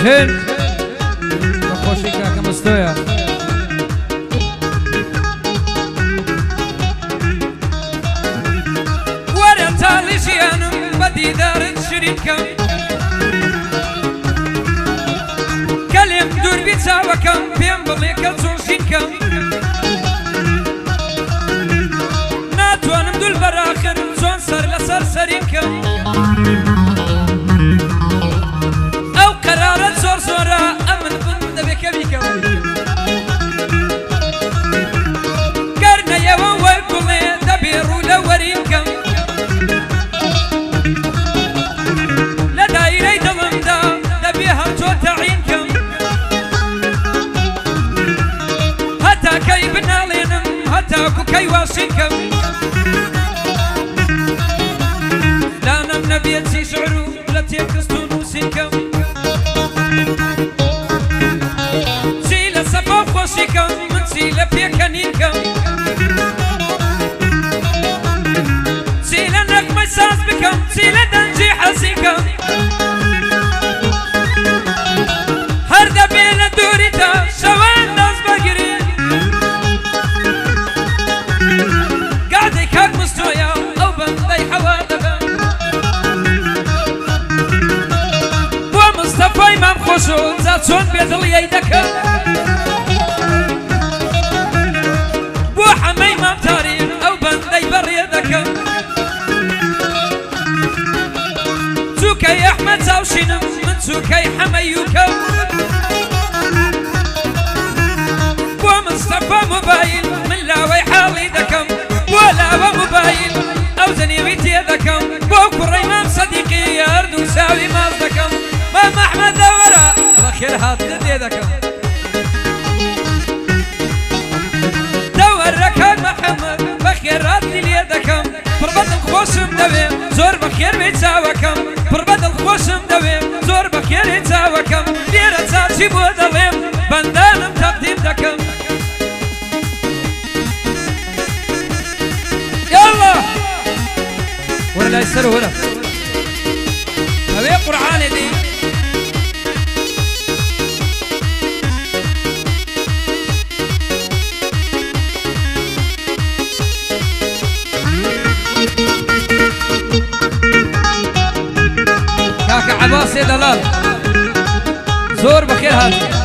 حسين بخوشي كاكا مستويا ورا تالي جيانم بدي دار شريكم كلم دور بيتاوكم بين بليك الزوجينكم ناتوانم دول براخر زون سر لسر سرينكم او قرارت زور زورا امن بند بكبيكم قرنا يوان ويقولي دبيرو لورينكم لدايري دلمدا دبيها تو تعينكم هتا كي بنالينم هتا كي واسينكم لا نم نبيتي شعرو لا تيكستون وسينكم سيلا سفا خوشيكم من سيلا بيكنينكم سيلا نغمة ساز بكم سيلا دنجي حسيكم هردا بين دوريتا شوان ناس بقري قاعدي كاك مستويا او بندي حوالبا ومصطفى امام خوشو زاتون بيدل يدكا بو حمي امام تاريخ او بندي بريدكا توكي احمد زاوشينم من توكي حميوكا ومصطفى موبايل من لاوي حالي دكم ولا موبايل او زنيويتي دكم بوكر امام صديقي يردو ساوي مازدكم مام احمد دورا بخير هات دكم دور ركان محمد بخير هات ليدكم بربط الخوشم دوي زور بخير بيتساوكم بربط الخوشم دوي زور بخير يتساوكم ديرة ساتي بودليم بندانم تقديم دكم يلا ولا يسر ولا هذه قرآن دي كاكا عباس يا دلال زور بخير هاتي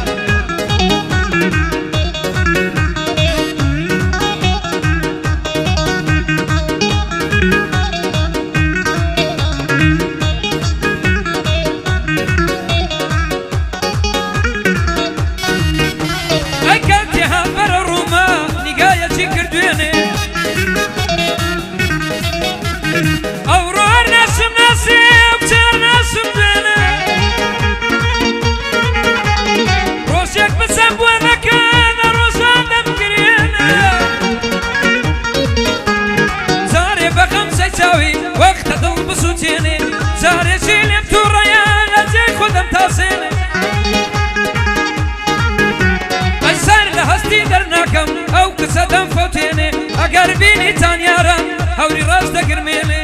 وقت دل بسوتيني زاري جيلم تو ريان زي خدم تاسيني أجسار لهستي درناكم أو كسدم فوتيني أقربيني تانيارا هوري راس دقرميني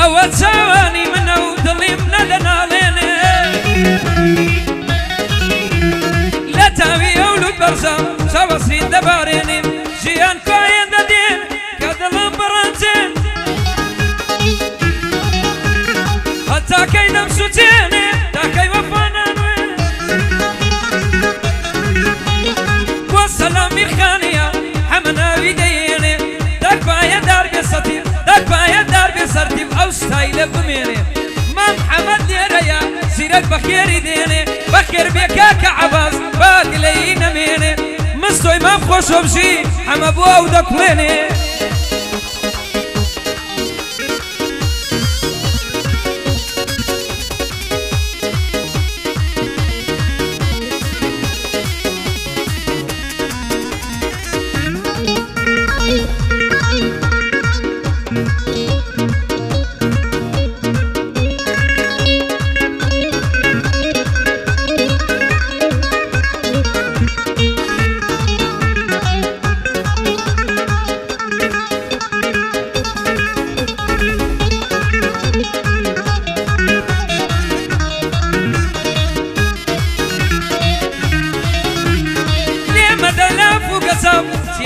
أو تساواني منو دلي من لناليني لا تاوي أولو برزا سوا سرين دباريني جيان كاين دين كدلم برانتين حتى كي نمسو تيني تا كي وفانانوين والسلام ميخانيا حمنا بيديني داك بايا دار بيسطيب داك بايا دار بيسطيب او ستايل بميني ما محمد ديريا سيرك بخير ديني بخير بيكاك عباس باقي لي نميني مستو امام خوش وبجي حما بوا ودكويني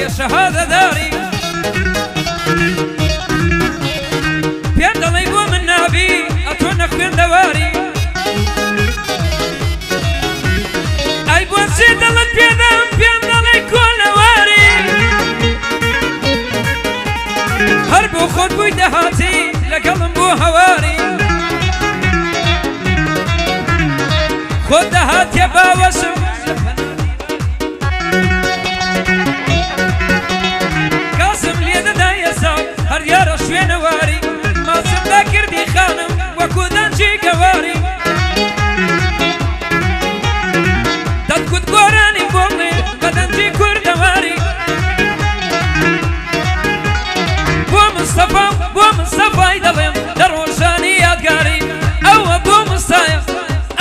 يا شهادة داري بين دلي بو من نابي أتونك بين دواري أي بو سيد دلت بين دلي كل واري هربو خود بوي دهاتي لقلم بو هواري خود دهات يا باوسم قاسم ليدا دا يسا هر يارا شوين واري ما سبدا كردي خانم وكو دانجي قواري داد كود قوراني بوغلي بدنجي كردواري بو مصطفى يدلم دروشاني يادقاري او بو مصطايا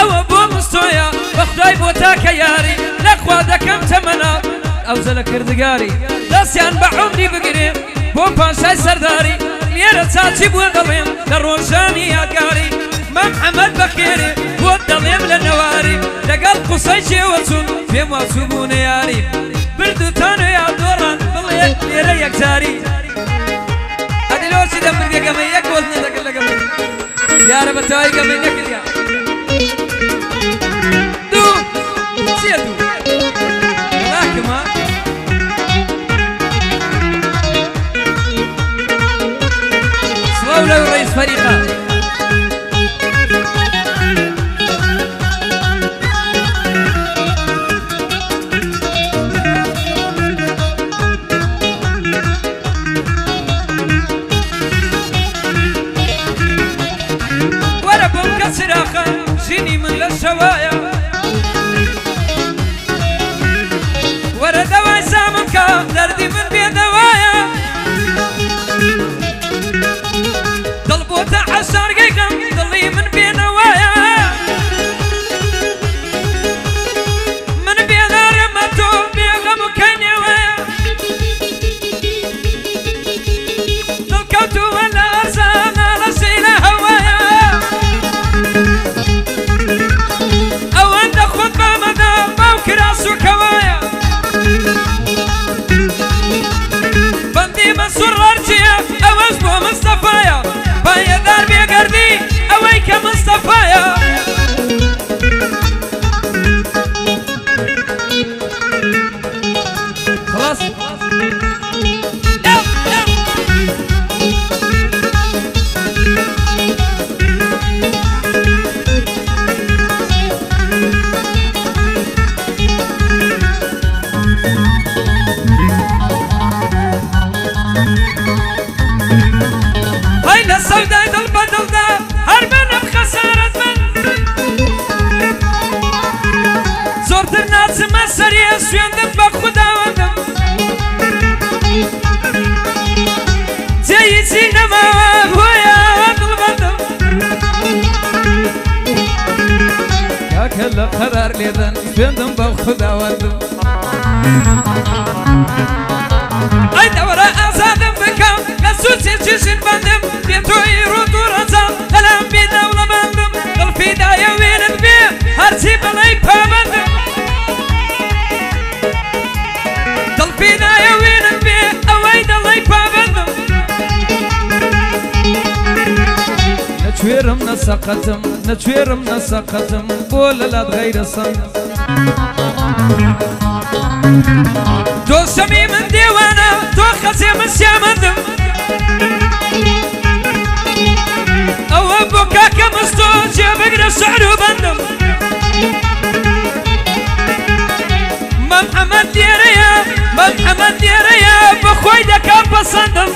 او بو مستويا بخداي بوتاك ياري لخوا دكم تمنا او زل كردقاري دسيان بعمري بقري بو باشاي سرداري ميرا تاتي بو دلم دروشاني يادقاري ما محمد بخيري بو دلم للنواري لقل قصيشي وصول في مواسوبون ياري بردو تانو يا دوران بليك ميرا يكتاري لو سيدا من بيا قمي يقول نذاك اللي قمي يا رب تاي قمي نكل يا دو سيدو راكما صلوا له رئيس فريقه سراخة جيني من للشوايا ورا دواي سامك دردي من بي دوايا ضلبوتا عشار قيقم ضلي من بي نوايا من بي نار ماتو بي غم كيني ويا ضلكوتو ولا أرسان على سيلة هوايا أو أنت خطبة مدى باوك راسو كوايا بندي منصور رارجيا أو أسبو مصطفايا بايا دار بيا قردي أويك مصطفايا خلاص هاي السوداء البدل ده هربنا بخسارة من زورت الناس ما سريع سويندم بخدا وندم زي سينما ويا وندل بندم يا كل قرار ليدن سويندم بخدا وندم اي دورة ازادم بكام نسوتي جيشن بندم بيتو يرودو رزا هلام بي دولة بندم قلبي دايا ويلد بي هرسي بلاي بابندم قلبي دايا ويلد بي اوي دلاي بابندم نتشويرم نسقتم بولا لا تغير الصندم دو سمي من ديوانا دو خزي من سيامندم او ابوكا كمستو جيبك نسعر وبندم ما محمد ديريا بخوي دكا بصندم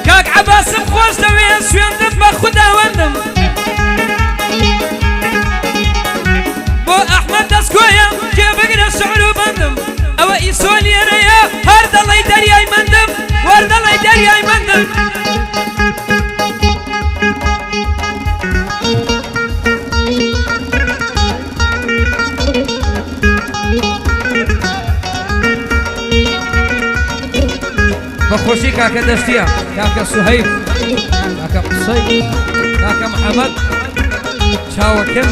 كاك عباس بخوش دويا سويندم بخدا وندم بو احمد دسكويا جيبك نسعر وبندم او ايسول يريا هرد الله يدري اي مندم ورد الله يدري اي مندم بخوشي كاكا دشتيا كاكا سهيب كاكا قصيب كاكا محمد شاوكن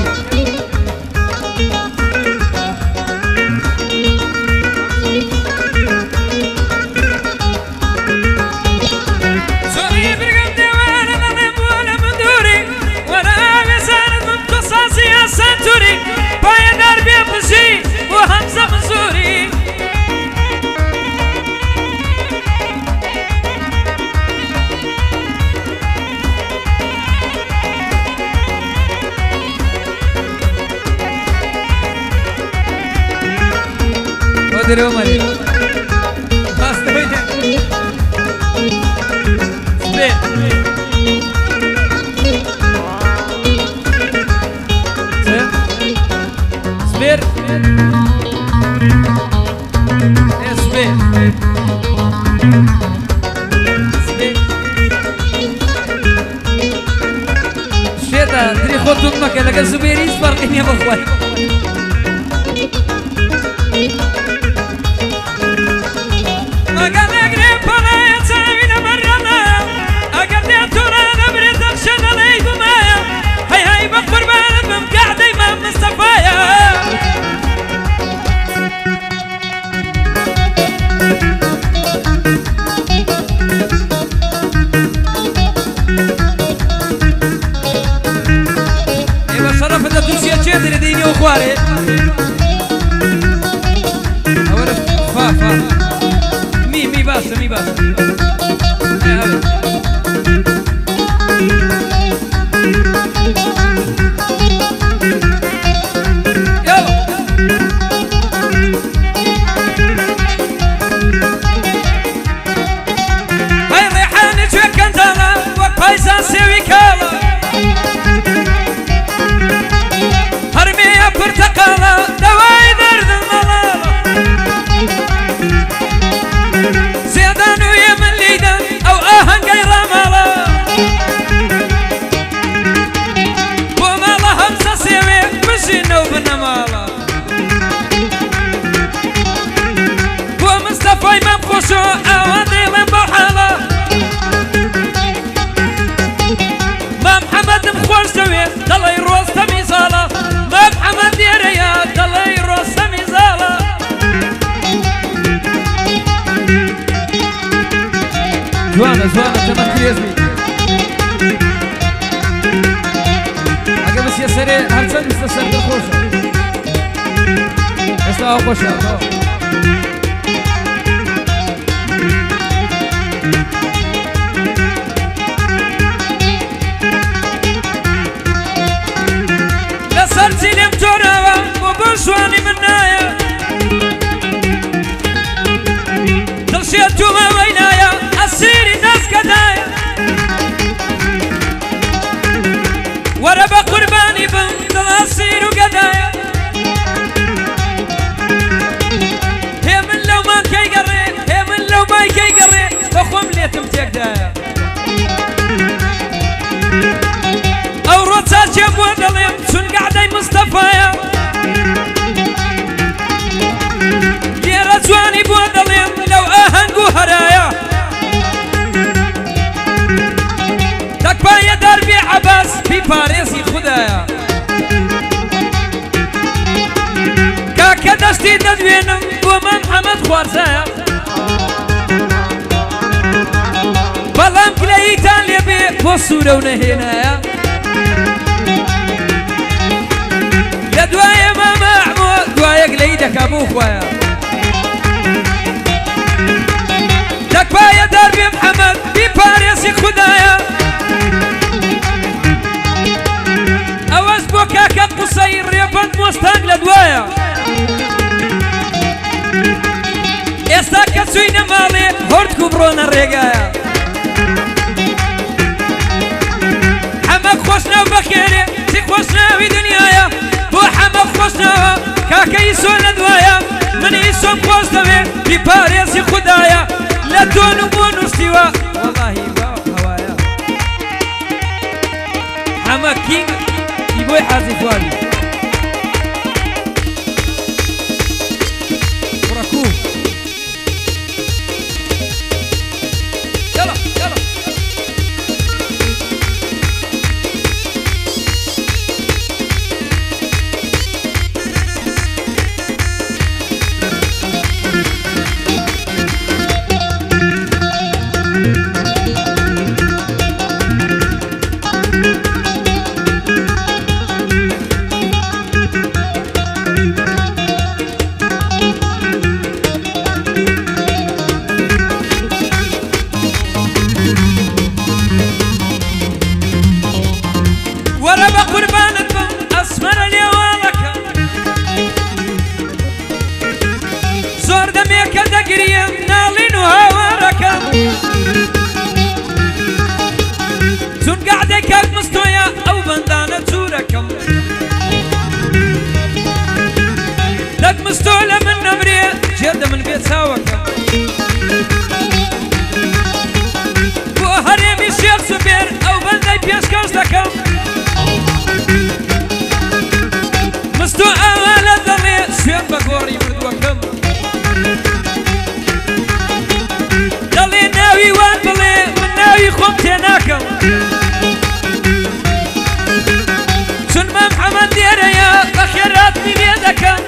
درو مالي بس دوينه سبير سبير شيتا دري خود امك لقى زبيريس فرقين يا بخوي ما قال اقرب فلا يتساوينا مرنا اقل يا نبري تخشن عليكم هاي بقربان بمقعد امام مصطفايا ديني واخواري اول فا مي باسه يلا هاي ريحان جوك انتانا وقايزان سوي كالا برتقالة دواي درد الملالة زيادان ويمن ليدا أو آهن غير مالا ومالا همسة سيوي مشينا وبنمالا ومصطفى إمام خوشو أوادي من بحالة ما محمد مخوش دوي دلي روز تميزالة محمد يريا دلي رسمي زالا زوانا تمام كريزمي اگه بس یه سری هرچند مستسر دل خوشه استواه خوشه سلم جورا وبشواني منايا تلشيتو ما وينايا أسيري ناس كدايا ورا بقرباني بنضل أسير وقدايا هي من لو ما كي قري هي من لو ما كي قري بخوم ليتم تيقدايا أو روتات يبوى دليم شن قاعدة مصطفايا يا رجواني بوى دليم لو أهنقو هرايا تكبايا دربي عباس في باريسي خدايا كاكا دشتي تدوينم وما محمد خوارزايا بلام كلايتان لبي وصورة ونهينايا يا دوايا ما معمود دوايا قليدك ابو خويا تكفايا دربي محمد في باريسي خدايا اوز بوكاكا قصير ريبند مستان لدوايا استاكا سوينا مالي هورتكو برونا الرقايا حمك خوشنا وبخيري سي خوشنا في دنيايا بو حمك خوشنا كاكا يسون دوايا من يسون خوش دبي في باريسي خدايا لا دون بون استوا والله با هوايا حمك كينج يبوي حازي فوالي براكو يلا جێدە من بێ چاوەکەم بۆ هەرێمی شێخ زوبێر ئەو بەندەی پێشکەش دەکەم مستۆ ئاوا لە دەڵێ سوێن بە گۆڕی مردووەکەم دەڵێ ناوی وان بڵێ من ناوی خۆم تێناکەم چون مام حەمەد لێرەیە بە خێراتمی لێ دەکەم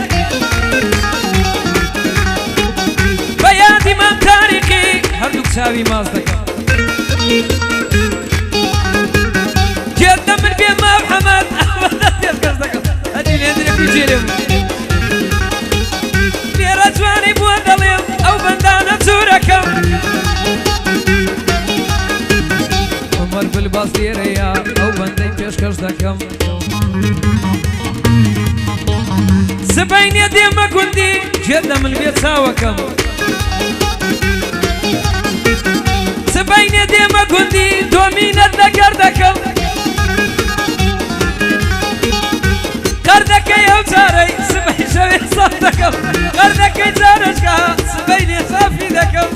بە یادی مام تاریقی هەردوو چاوی ماز دەکەم جێدە من بێ مام حەمەد ئەوەندە پێشکەش دەکەم هەدی لێدرێکی جێرم لێرە جوانی بووە دەڵێم ئەو بەندانە جوورەکەم عومەر گولباز لێرەیە ئەو بەندەی پێشکەش دەکەم سبەینێ دێمە گوندی جێدە من بێ چاوەکەم سبەینێ دێمە گوندی دۆمینەت لەگەر دەکەم قەردەکەی ئەو جارەی سبەی شەوێ ساف دەکەم قەردەکەی جارەشکە سبەینێ سافی دەکەم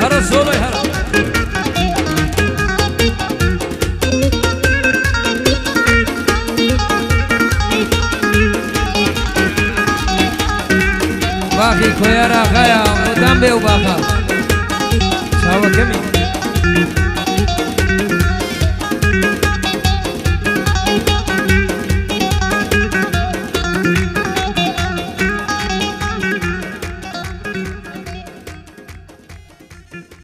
هەرە زۆڵی هەرە باخی کۆیەر ئاغایە مۆدام بێ و باخە چاوەکەمی